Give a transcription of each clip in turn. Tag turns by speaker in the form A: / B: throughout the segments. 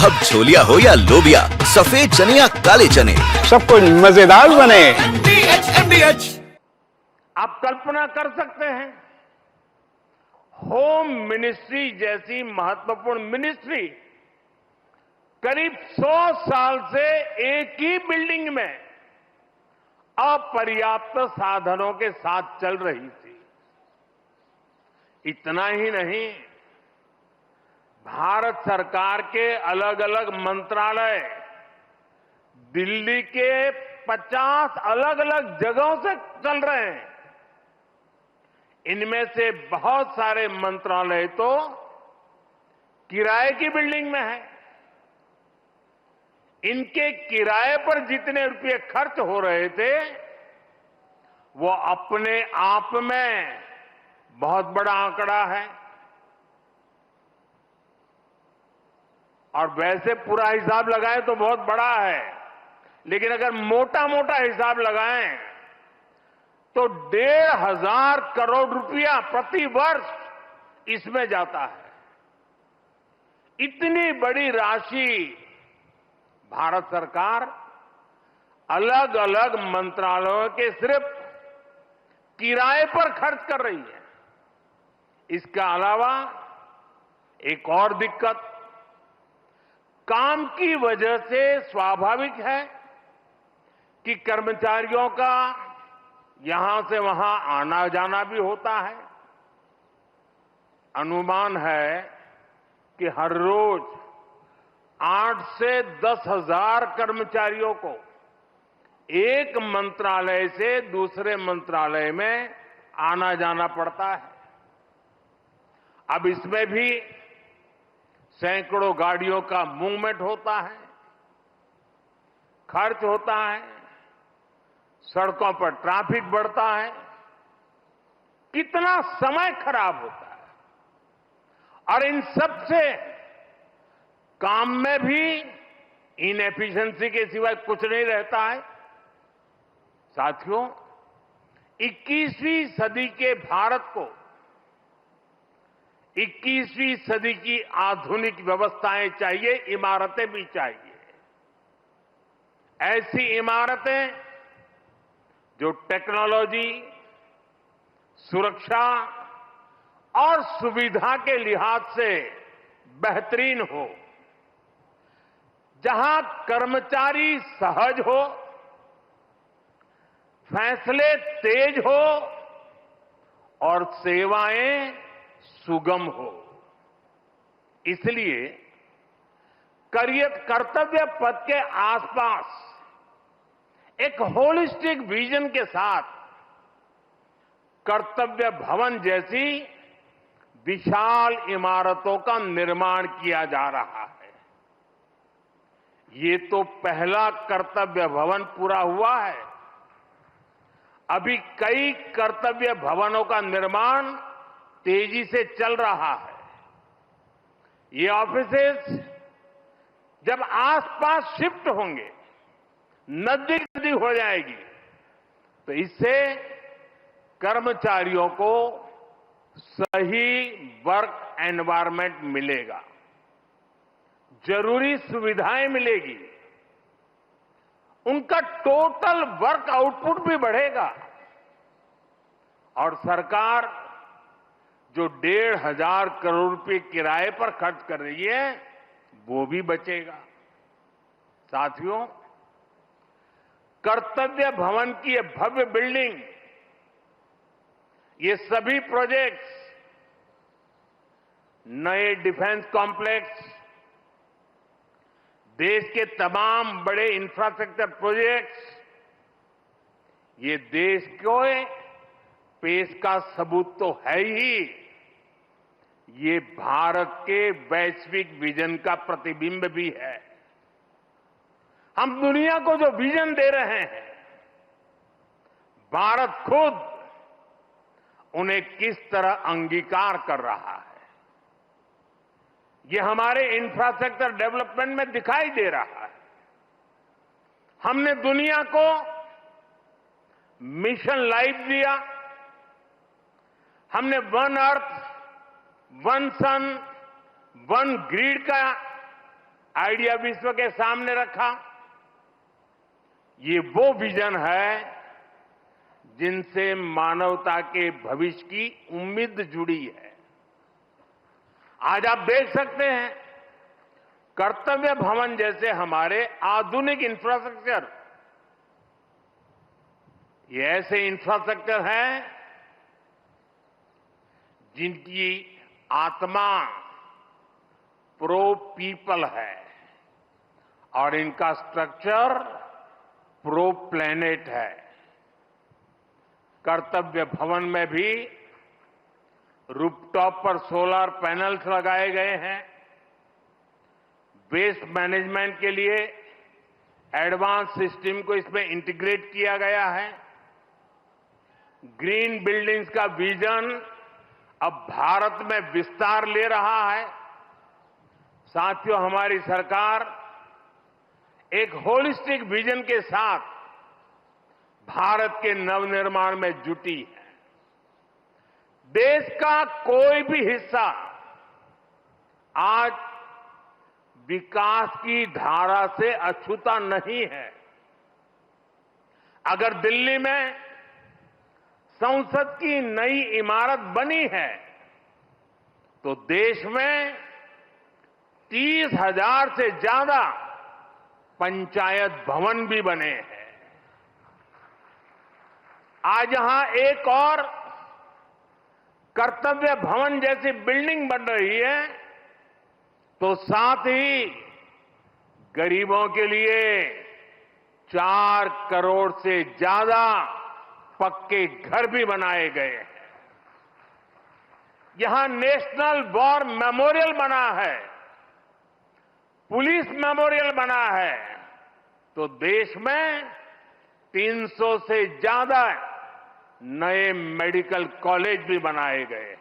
A: अब छोलिया हो या लोबिया, सफेद चने या काले चने,
B: सब कुछ मजेदार बने।
C: आप कल्पना कर सकते हैं, होम मिनिस्ट्री जैसी महत्वपूर्ण मिनिस्ट्री करीब 100 साल से एक ही बिल्डिंग में अपर्याप्त साधनों के साथ चल रही थी। इतना ही नहीं, भारत सरकार के अलग अलग मंत्रालय दिल्ली के 50 अलग अलग जगहों से चल रहे हैं। इनमें से बहुत सारे मंत्रालय तो किराए की बिल्डिंग में है। इनके किराए पर जितने रुपए खर्च हो रहे थे, वो अपने आप में बहुत बड़ा आंकड़ा है। और वैसे पूरा हिसाब लगाएं तो बहुत बड़ा है, लेकिन अगर मोटा मोटा हिसाब लगाएं तो 1,500 करोड़ रुपया प्रति वर्ष इसमें जाता है। इतनी बड़ी राशि भारत सरकार अलग अलग मंत्रालयों के सिर्फ किराए पर खर्च कर रही है। इसके अलावा एक और दिक्कत, काम की वजह से स्वाभाविक है कि कर्मचारियों का यहां से वहां आना जाना भी होता है। अनुमान है कि हर रोज 8 से 10,000 कर्मचारियों को एक मंत्रालय से दूसरे मंत्रालय में आना जाना पड़ता है। अब इसमें भी सैकड़ों गाड़ियों का मूवमेंट होता है, खर्च होता है, सड़कों पर ट्रैफिक बढ़ता है, कितना समय खराब होता है। और इन सब से काम में भी इनएफिशिएंसी के सिवाय कुछ नहीं रहता है। साथियों, 21वीं सदी के भारत को 21वीं सदी की आधुनिक व्यवस्थाएं चाहिए, इमारतें भी चाहिए। ऐसी इमारतें जो टेक्नोलॉजी, सुरक्षा और सुविधा के लिहाज से बेहतरीन हो, जहां कर्मचारी सहज हो, फैसले तेज हो और सेवाएं सुगम हो। इसलिए कर्तव्य पथ के आसपास एक होलिस्टिक विजन के साथ कर्तव्य भवन जैसी विशाल इमारतों का निर्माण किया जा रहा है। ये तो पहला कर्तव्य भवन पूरा हुआ है। अभी कई कर्तव्य भवनों का निर्माण तेजी से चल रहा है। ये ऑफिसेस जब आसपास शिफ्ट होंगे, नजदीक हो जाएगी, तो इससे कर्मचारियों को सही वर्क एनवायरनमेंट मिलेगा, जरूरी सुविधाएं मिलेगी, उनका टोटल वर्क आउटपुट भी बढ़ेगा और सरकार जो 1,500 करोड़ रुपए किराए पर खर्च कर रही है, वो भी बचेगा। साथियों, कर्तव्य भवन की ये भव्य बिल्डिंग, ये सभी प्रोजेक्ट्स, नए डिफेंस कॉम्प्लेक्स, देश के तमाम बड़े इंफ्रास्ट्रक्चर प्रोजेक्ट्स, ये देश को पेश का सबूत तो है ही, ये भारत के वैश्विक विजन का प्रतिबिंब भी है। हम दुनिया को जो विजन दे रहे हैं, भारत खुद उन्हें किस तरह अंगीकार कर रहा है, ये हमारे इंफ्रास्ट्रक्चर डेवलपमेंट में दिखाई दे रहा है। हमने दुनिया को मिशन लाइफ दिया, हमने वन अर्थ, वन सन, वन ग्रिड का आइडिया विश्व के सामने रखा। ये वो विजन है जिनसे मानवता के भविष्य की उम्मीद जुड़ी है। आज आप देख सकते हैं कर्तव्य भवन जैसे हमारे आधुनिक इंफ्रास्ट्रक्चर, ये ऐसे इंफ्रास्ट्रक्चर हैं जिनकी आत्मा प्रो पीपल है और इनका स्ट्रक्चर प्रो प्लेनेट है। कर्तव्य भवन में भी रूफटॉप पर सोलर पैनल्स लगाए गए हैं। वेस्ट मैनेजमेंट के लिए एडवांस सिस्टम को इसमें इंटीग्रेट किया गया है। ग्रीन बिल्डिंग्स का विजन अब भारत में विस्तार ले रहा है। साथियों, हमारी सरकार एक होलिस्टिक विजन के साथ भारत के नवनिर्माण में जुटी है। देश का कोई भी हिस्सा आज विकास की धारा से अछूता नहीं है। अगर दिल्ली में संसद की नई इमारत बनी है तो देश में 30,000 से ज्यादा पंचायत भवन भी बने हैं। आज यहां एक और कर्तव्य भवन जैसी बिल्डिंग बन रही है तो साथ ही गरीबों के लिए 4 करोड़ से ज्यादा पक्के घर भी बनाए गए हैं। यहां नेशनल वॉर मेमोरियल बना है, पुलिस मेमोरियल बना है, तो देश में 300 से ज्यादा नए मेडिकल कॉलेज भी बनाए गए।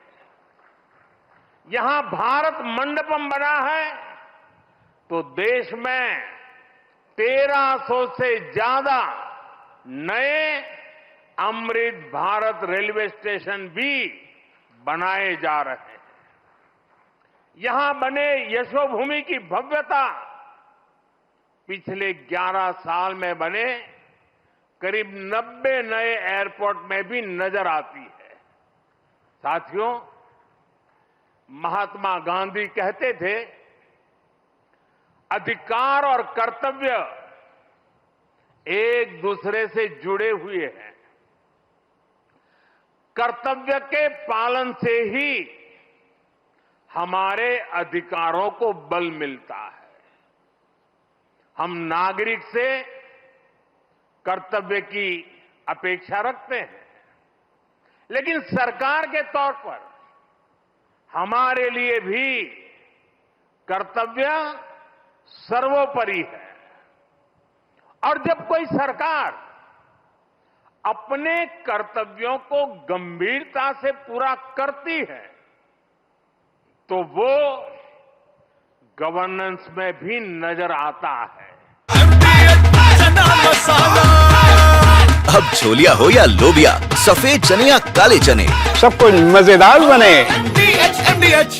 C: यहां भारत मंडपम बना है तो देश में 1300 से ज्यादा नए अमृत भारत रेलवे स्टेशन भी बनाए जा रहे हैं। यहां बने यशोभूमि की भव्यता पिछले 11 साल में बने करीब 90 नए एयरपोर्ट में भी नजर आती है। साथियों, महात्मा गांधी कहते थे, अधिकार और कर्तव्य एक दूसरे से जुड़े हुए हैं। कर्तव्य के पालन से ही हमारे अधिकारों को बल मिलता है। हम नागरिक से कर्तव्य की अपेक्षा रखते हैं, लेकिन सरकार के तौर पर हमारे लिए भी कर्तव्य सर्वोपरि है। और जब कोई सरकार अपने कर्तव्यों को गंभीरता से पूरा करती है तो वो गवर्नेंस में भी नजर आता है।
A: अब छोलिया हो या लोबिया, सफेद चने या काले चने,
B: सब कुछ मजेदार बने।
D: MDH